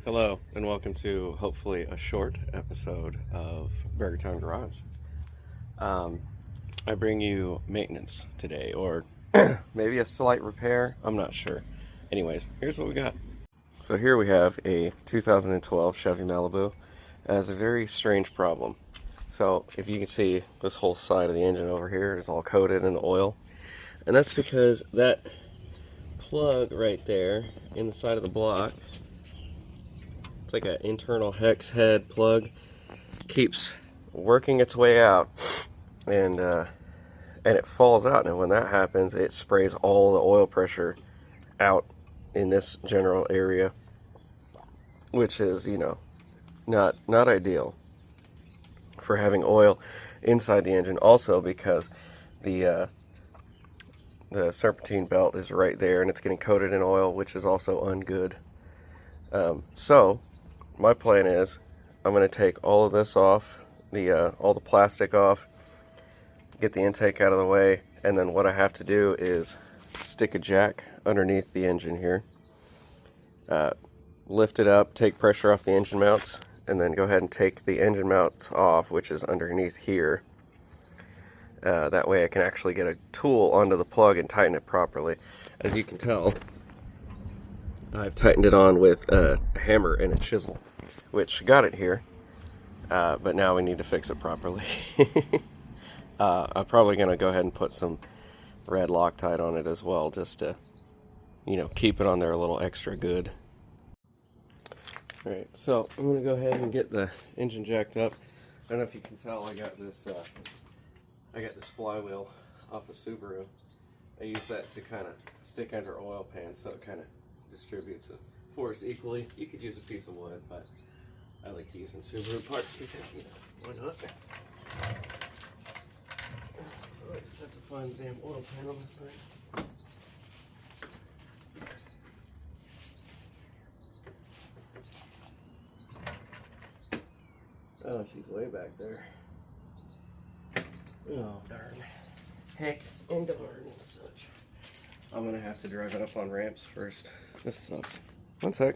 Hello, and welcome to hopefully a short episode of Burgertown Garage. Um, I bring you maintenance today, or maybe a slight repair. I'm not sure. Anyways, here's what we got. So here we have a 2012 Chevy Malibu. It has a very strange problem. So if you can see, this whole side of the engine over here is all coated in oil, and that's because that plug right there in the side of the block, it's like an internal hex head plug, keeps working its way out, and it falls out. And when that happens, it sprays all the oil pressure out in this general area, which is, not ideal for having oil inside the engine. Also because the serpentine belt is right there, and it's getting coated in oil, which is also ungood. So my plan is I'm going to take all of this off, all the plastic off, get the intake out of the way, and then what I have to do is stick a jack underneath the engine here, lift it up, take pressure off the engine mounts, and then go ahead and take the engine mounts off, which is underneath here. That way I can actually get a tool onto the plug and tighten it properly. As you can tell, I've tightened it on with a hammer and a chisel, which got it here, but now we need to fix it properly. I'm probably going to go ahead and put some red Loctite on it as well, just to, keep it on there a little extra good. Alright, so I'm going to go ahead and get the engine jacked up. I don't know if you can tell, I got this flywheel off the Subaru. I use that to kind of stick under oil pans, so it kind of distributes the force equally. You could use a piece of wood, but I like using Subaru parts because, why not? So I just have to find the damn oil pan on this thing. Oh, she's way back there. Oh, darn. Heck and darn and such. I'm gonna have to drive it up on ramps first. This sucks. One sec.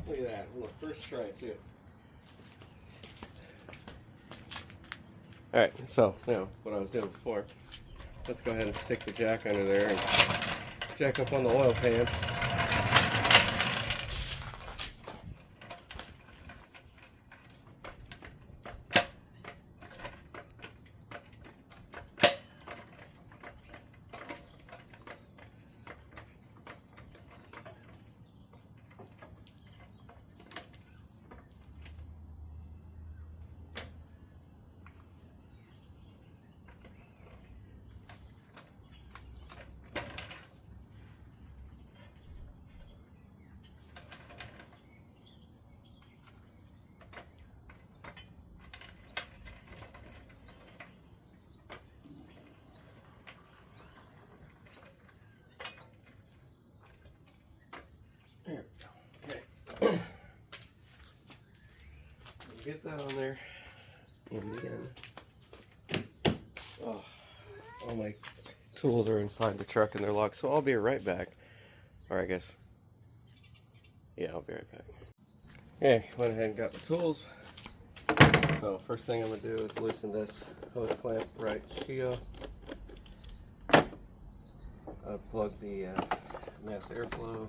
Look at that, on the first try too. Alright, so now what I was doing before, let's go ahead and stick the jack under there and jack up on the oil pan. There we go. Okay. Get that on there. And then, all my tools are inside the truck and they're locked, so I'll be right back. Or I guess, yeah, I'll be right back. Okay, went ahead and got the tools. So first thing I'm going to do is loosen this hose clamp right here. Plug the mass airflow.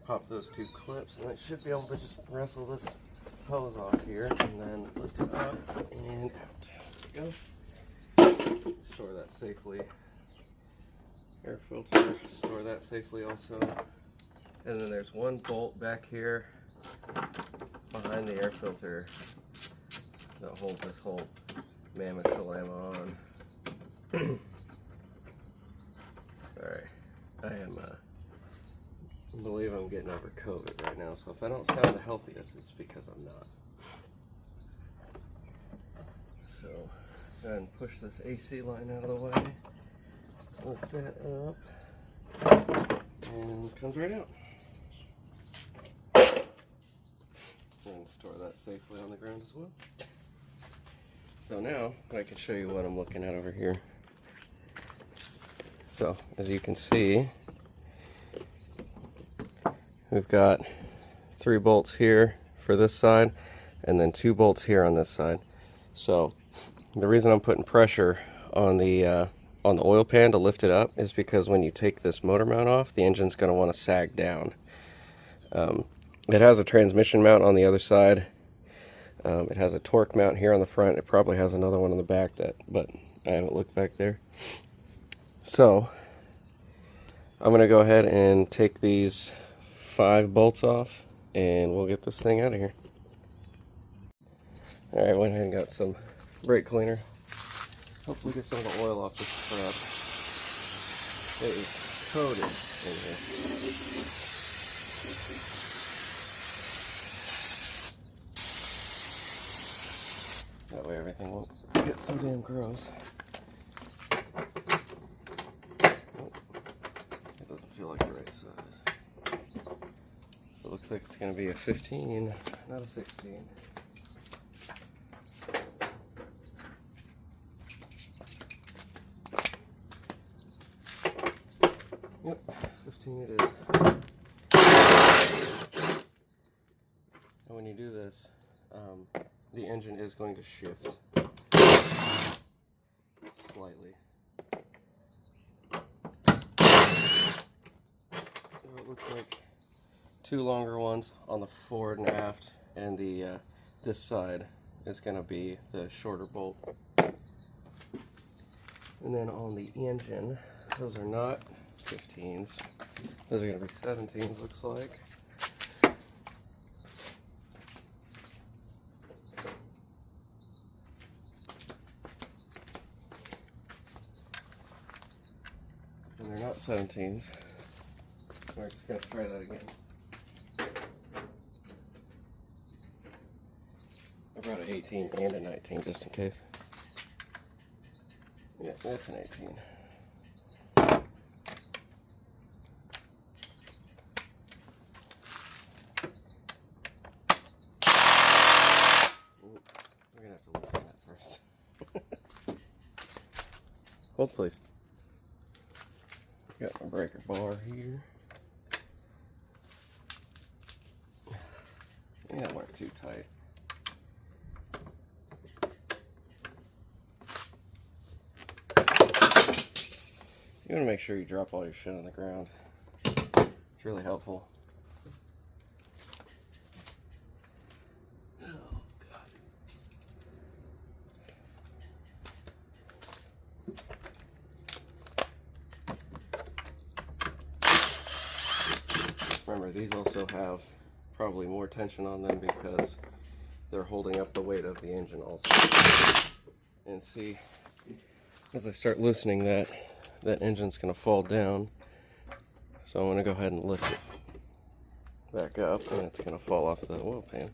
Pop those two clips, and I should be able to just wrestle this hose off here and then lift it up and out. There we go. Store that safely. Air filter, store that safely also. And then there's one bolt back here behind the air filter that holds this whole mammoth dilemma on. Alright, I believe I'm getting over COVID right now, so if I don't sound the healthiest, it's because I'm not. So, go ahead and push this AC line out of the way. Lift that up, and it comes right out. And store that safely on the ground as well. So now I can show you what I'm looking at over here. So as you can see, we've got 3 bolts here for this side and then 2 bolts here on this side. So the reason I'm putting pressure on the oil pan to lift it up is because when you take this motor mount off, the engine's going to want to sag down. It has a transmission mount on the other side. It has a torque mount here on the front. It probably has another one on the back, but I haven't looked back there. So I'm going to go ahead and take these 5 bolts off and we'll get this thing out of here. Alright, went ahead and got some brake cleaner. Hopefully get some of the oil off this crap. It is coated in here. That way everything won't get so damn gross. Oh, it doesn't feel like the right size. So it looks like it's going to be a 15, not a 16. Yep, 15 it is. And when you do this, the engine is going to shift slightly. So it looks like 2 longer ones on the forward and aft, and the this side is going to be the shorter bolt. And then on the engine, those are not 15s. Those are going to be 17s, looks like. And they're not 17s. We're just going to try that again. I brought an 18 and a 19 just in case. Yeah, that's an 18. Ooh, we're going to have to loosen that first. Hold please. Got my breaker bar here. Yeah, it weren't too tight. You want to make sure you drop all your shit on the ground. It's really helpful. Oh, God. Remember, these also have probably more tension on them because they're holding up the weight of the engine also. And see, as I start loosening that, that engine's going to fall down. So I'm going to go ahead and lift it back up, and it's going to fall off the oil pan.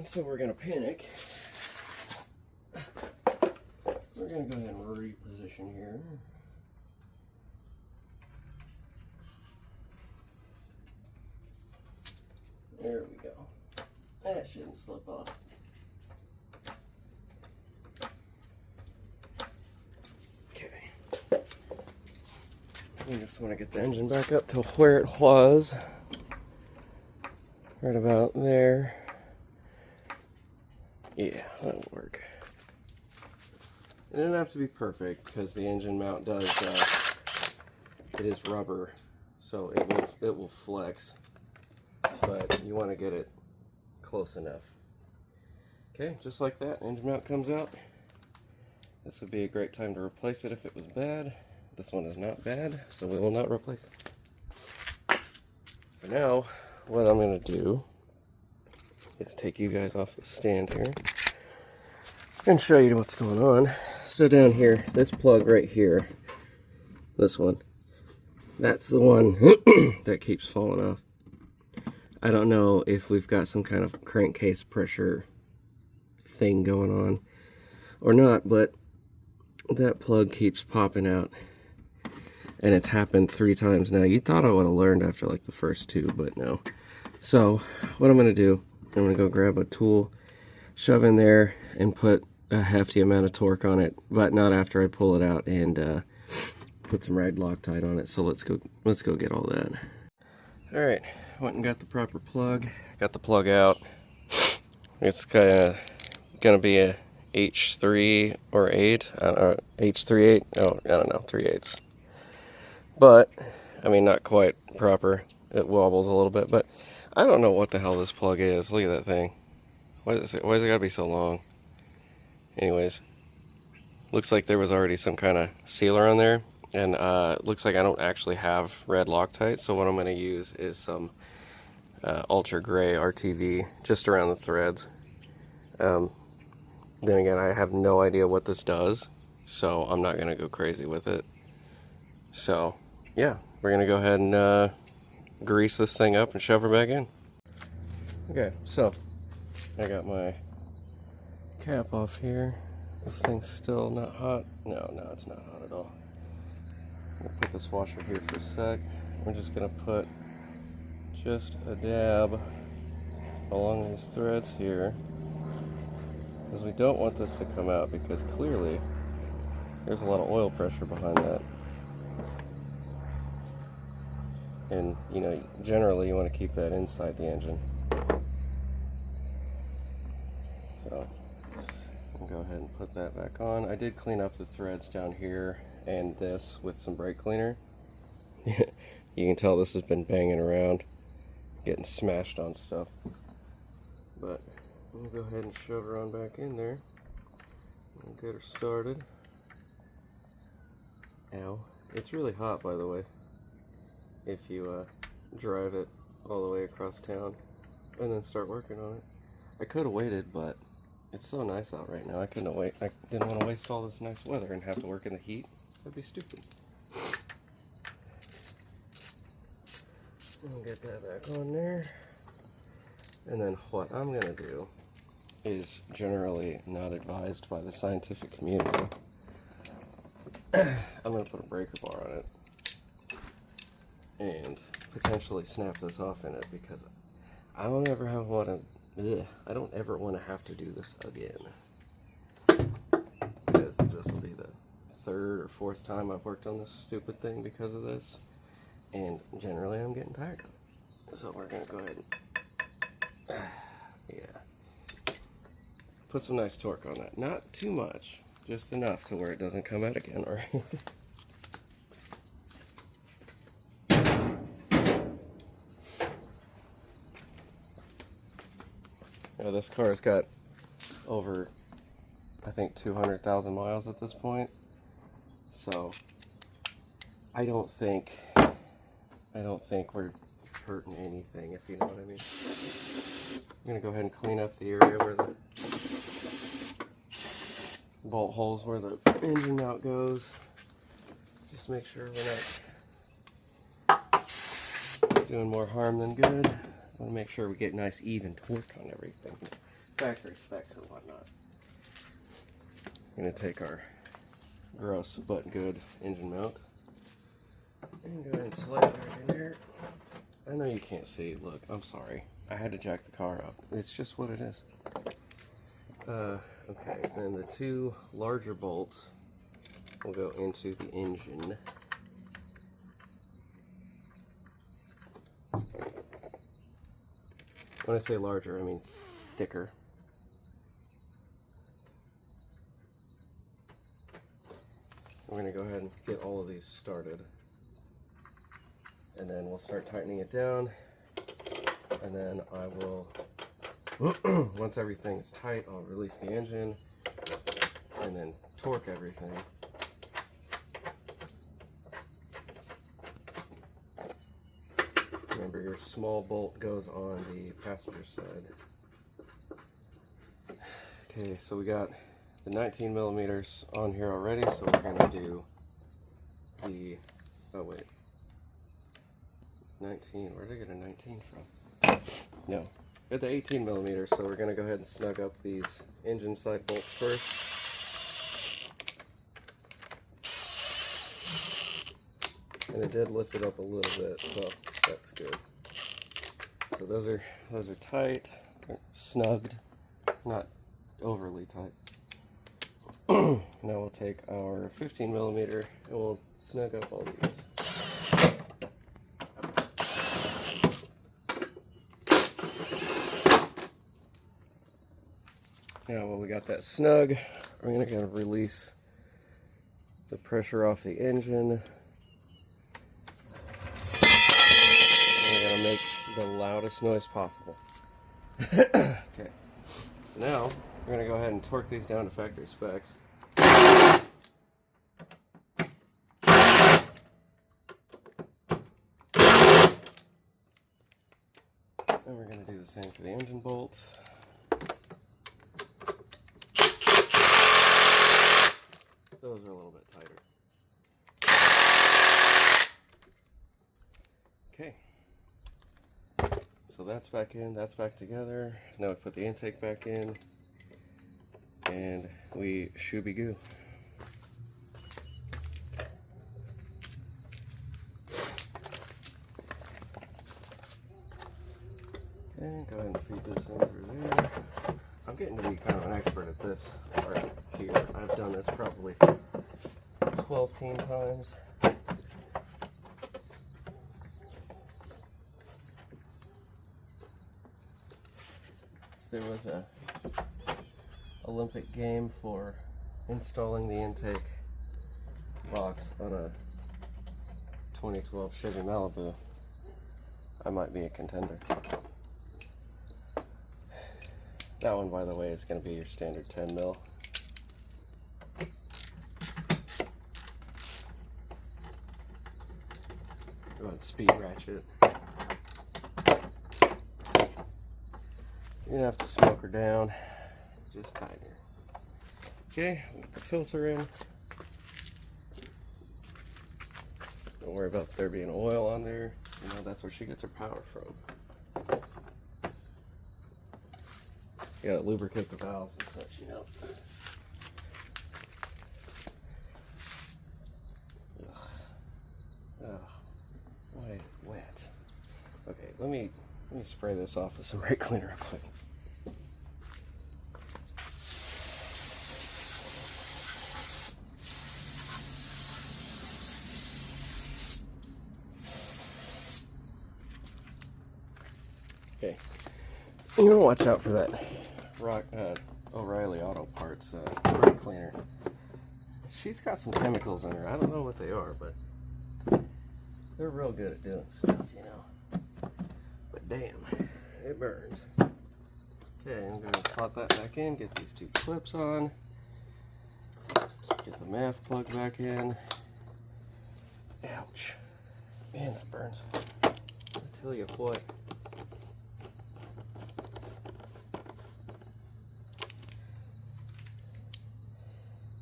So we're going to panic. We're going to go ahead and reposition here. There we go. That shouldn't slip off. Okay. We just want to get the engine back up to where it was. Right about there. Yeah, that'll work. It didn't have to be perfect because the engine mount does, it is rubber, so it will flex. But you want to get it close enough. Okay, just like that, engine mount comes out. This would be a great time to replace it if it was bad. This one is not bad, so we will not replace it. So now, what I'm going to do is take you guys off the stand here and show you what's going on. So down here, this plug right here, this one, that's the one that keeps falling off. I don't know if we've got some kind of crankcase pressure thing going on or not, but that plug keeps popping out, and it's happened 3 times now. You thought I would have learned after like the first 2, but no. So what I'm going to do, I'm going to go grab a tool, shove in there, and put a hefty amount of torque on it, but not after I pull it out, and put some ride Loctite on it. So let's go get all that. All right, went and got the proper plug. Got the plug out. It's kind of gonna be a H3 or 8. I don't know, H38. Oh, I don't know, 3/8. But I mean, not quite proper. It wobbles a little bit, but I don't know what the hell this plug is. Look at that thing. Why does it gotta be so long? Anyways, looks like there was already some kind of sealer on there, and looks like I don't actually have red Loctite, so what I'm going to use is some ultra gray RTV just around the threads. Then again, I have no idea what this does, so I'm not going to go crazy with it. So yeah, we're going to go ahead and grease this thing up and shove her back in. Okay, so I got my cap off here. This thing's still not hot. No, it's not hot at all. I'm gonna put this washer here for a sec. We're just gonna put just a dab along these threads here, because we don't want this to come out, because clearly there's a lot of oil pressure behind that. And you know, generally you want to keep that inside the engine. So I'll go ahead and put that back on. I did clean up the threads down here and this with some brake cleaner. You can tell this has been banging around, getting smashed on stuff. But I'm gonna go ahead and shove her on back in there and get her started. Ow. It's really hot, by the way, if you drive it all the way across town and then start working on it. I could have waited, but it's so nice out right now. I couldn't wait. I didn't want to waste all this nice weather and have to work in the heat. That'd be stupid. I'll get that back on there. And then what I'm going to do is generally not advised by the scientific community. I'm going to put a breaker bar on it and potentially snap this off in it, because I don't ever want to have to do this again, because this will be the 3rd or 4th time I've worked on this stupid thing because of this, and generally I'm getting tired of it. So we're gonna go ahead and yeah, put some nice torque on that. Not too much, just enough to where it doesn't come out again or anything. Now, this car's got over, I think, 200,000 miles at this point, so I don't think we're hurting anything, if you know what I mean. I'm gonna go ahead and clean up the area where the bolt holes where the engine mount goes. Just make sure we're not doing more harm than good. I want to make sure we get nice even torque on everything, factory specs and whatnot. I'm going to take our gross but good engine mount and go ahead and slide it right in there. I know you can't see, look, I'm sorry. I had to jack the car up. It's just what it is. Okay, and the 2 larger bolts will go into the engine. When I say larger, I mean thicker. We're going to go ahead and get all of these started, and then we'll start tightening it down, and then I will Once everything's tight, I'll release the engine and then torque everything. Remember, your small bolt goes on the passenger side. Okay, so we got the 19 millimeters on here already, so we're gonna do the, oh wait, 19, where did I get a 19 from? No, got the 18 millimeters, so we're gonna go ahead and snug up these engine side bolts first. And it did lift it up a little bit, so that's good. So those are tight, snugged, not overly tight. Now we'll take our 15 millimeter and we'll snug up all these. Now while we got that snug, we're going to kind of release the pressure off the engine. We're going to make the loudest noise possible. Okay, so now we're going to go ahead and torque these down to factory specs. And we're going to do the same for the engine bolts. Those are a little bit tighter. Okay. So that's back in, that's back together. Now we put the intake back in, and we shooby goo. Okay, go ahead and feed this in through there. I'm getting to be kind of an expert at this part here. I've done this probably 12 times. There was a Olympic game for installing the intake box on a 2012 Chevy Malibu. I might be a contender. That one, by the way, is going to be your standard 10 mil. Go ahead and speed ratchet. You're going to have to smoke her down just tinier. Okay, we'll get the filter in. Don't worry about there being oil on there. You know, that's where she gets her power from. You gotta lubricate the valves and such, you know. Ugh. Why is it wet? Okay, let me spray this off with some brake cleaner real quick. Okay, you want to watch out for that O'Reilly Auto Parts brake cleaner. She's got some chemicals in her. I don't know what they are, but they're real good at doing stuff, you know. But damn, it burns. Okay, I'm going to slot that back in, get these two clips on, get the MAF plug back in. Ouch. Man, that burns. I tell you what.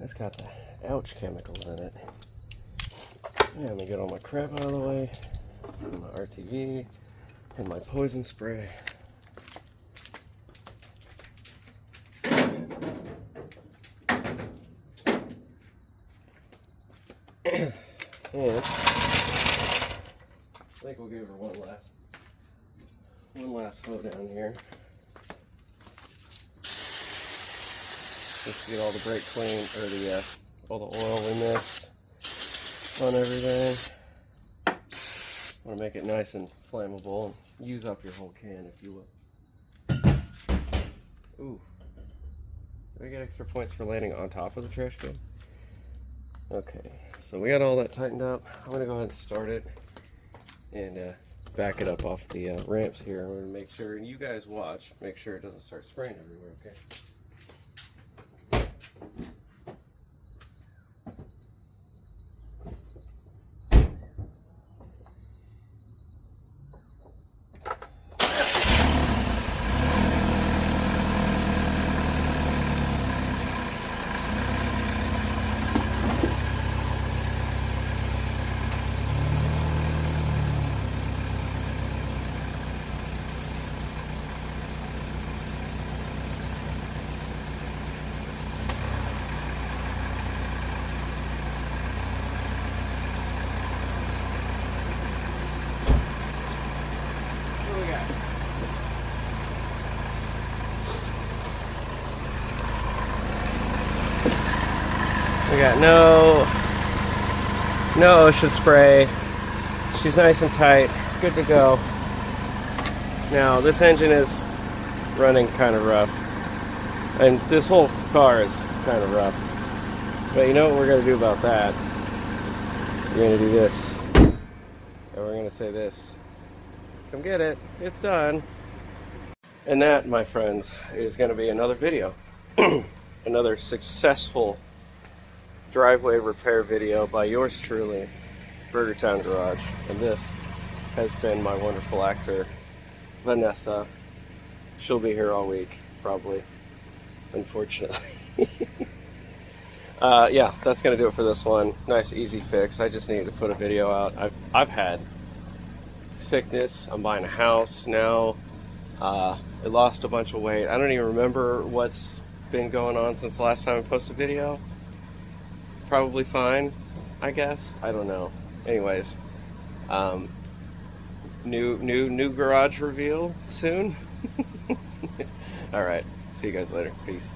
That's got the ouch chemicals in it. Yeah, let me get all my crap out of the way. And my RTV and my poison spray. And I think we'll give her one last hoe down here. Just to get all the brake clean, or the all the oil we missed on everything. Want to make it nice and flammable and use up your whole can if you will. Ooh. Do I get extra points for landing on top of the trash can? Okay, so we got all that tightened up. I'm going to go ahead and start it and back it up off the ramps here. I'm going to make sure, and you guys watch, make sure it doesn't start spraying everywhere, okay? We got no ocean spray. She's nice and tight, good to go. Now this engine is running kind of rough, and this whole car is kind of rough. But you know what we're gonna do about that? We're gonna do this, and we're gonna say this: come get it, it's done. And that, my friends, is gonna be another video. Another successful driveway repair video by yours truly, Burger Town Garage. And this has been my wonderful actor, Vanessa. She'll be here all week, probably, unfortunately. Yeah, that's gonna do it for this one. Nice, easy fix. I just needed to put a video out. I've had sickness. I'm buying a house now. I lost a bunch of weight. I don't even remember what's been going on since the last time I posted a video. Probably fine, I guess. I don't know. Anyways, new garage reveal soon. All right. See you guys later. Peace.